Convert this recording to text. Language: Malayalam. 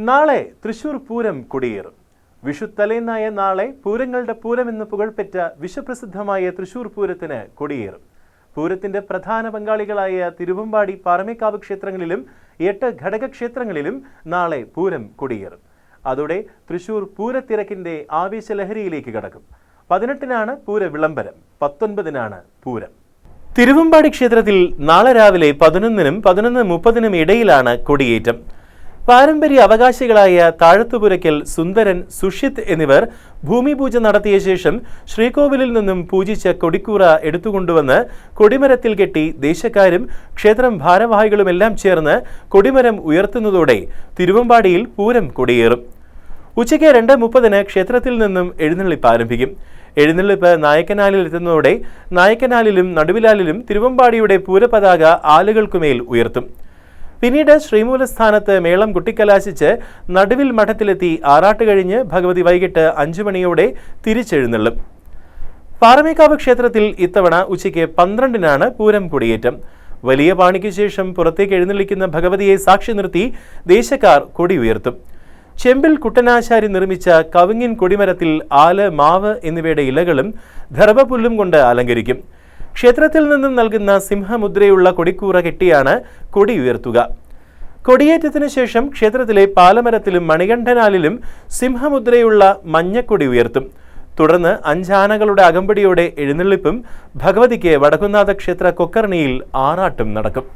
നാളെ തൃശൂർ പൂരം കൊടിയേറും. വിഷുത്തലേന്നായ നാളെ പൂരങ്ങളുടെ പൂരമെന്ന് പുകഴ്പെറ്റ വിശ്വപ്രസിദ്ധമായ തൃശൂർ പൂരത്തിന് കൊടിയേറും. പൂരത്തിന്റെ പ്രധാന പങ്കാളികളായ തിരുവമ്പാടി, പാറമേക്കാവ് ക്ഷേത്രങ്ങളിലും 8 ഘടകക്ഷേത്രങ്ങളിലും നാളെ പൂരം കൊടിയേറും. അതോടെ തൃശൂർ പൂരത്തിരക്കിന്റെ ആവേശലഹരിയിലേക്ക് കടക്കും. 18-നാണ് പൂര വിളംബരം, 19-നാണ് പൂരം. തിരുവമ്പാടി ക്ഷേത്രത്തിൽ നാളെ രാവിലെ 11-നും 11:30-നും ഇടയിലാണ് കൊടിയേറ്റം. പാരമ്പര്യ അവകാശികളായ താഴത്തുപുരയ്ക്കൽ സുന്ദരൻ, സുഷിത് എന്നിവർ ഭൂമിപൂജ നടത്തിയ ശേഷം ശ്രീകോവിലിൽ നിന്നും പൂജിച്ച കൊടിക്കൂറ എടുത്തുകൊണ്ടുവന്ന് കൊടിമരത്തിൽ കെട്ടി ദേശക്കാരും ക്ഷേത്രം ഭാരവാഹികളുമെല്ലാം ചേർന്ന് കൊടിമരം ഉയർത്തുന്നതോടെ തിരുവമ്പാടിയിൽ പൂരം കൊടിയേറും. ഉച്ചയ്ക്ക് 2:30-ന് ക്ഷേത്രത്തിൽ നിന്നും എഴുന്നള്ളിപ്പ് ആരംഭിക്കും. എഴുന്നള്ളിപ്പ് നായക്കനാലിൽ എത്തുന്നതോടെ നായക്കനാലിലും നടുവിലാലിലും തിരുവമ്പാടിയുടെ പൂരപതാക ആലുകൾക്കുമേൽ ഉയർത്തും. പിന്നീട് ശ്രീമൂലസ്ഥാനത്ത് മേളം കൊട്ടിക്കലാശിച്ച് നടുവിൽ മഠത്തിലെത്തി ആറാട്ട് കഴിഞ്ഞ് ഭഗവതി വൈകിട്ട് 5 മണിയോടെ തിരിച്ചെഴുന്നള്ളും. പാറമേക്കാവ് ക്ഷേത്രത്തിൽ ഇത്തവണ ഉച്ചയ്ക്ക് 12-നാണ് പൂരം കൊടിയേറ്റം. വലിയ പാണിക്ക് ശേഷം പുറത്തേക്ക് എഴുന്നള്ളിക്കുന്ന ഭഗവതിയെ സാക്ഷി നിർത്തി ദേശക്കാർ കൊടി ഉയർത്തും. ചെമ്പിൽ കുട്ടനാശാരി നിർമ്മിച്ച കവുങ്ങിൻ കൊടിമരത്തിൽ ആല്, മാവ് എന്നിവയുടെ ഇലകളും ദർഭപുല്ലും കൊണ്ട് അലങ്കരിക്കും. ക്ഷേത്രത്തിൽ നിന്നും നൽകുന്ന സിംഹമുദ്രയുള്ള കൊടിക്കൂറ കെട്ടിയാണ് കൊടി ഉയർത്തുക. കൊടിയേറ്റത്തിന് ശേഷം ക്ഷേത്രത്തിലെ പാലമരത്തിലും മണികണ്ഠനാലിലും സിംഹമുദ്രയുള്ള മഞ്ഞക്കൊടി ഉയർത്തും. തുടർന്ന് 5 ആനകളുടെ അകമ്പടിയോടെ എഴുന്നള്ളിപ്പും ഭഗവതിക്ക് വടക്കുംനാഥ ക്ഷേത്ര കൊക്കർണിയിൽ ആറാട്ടും നടക്കും.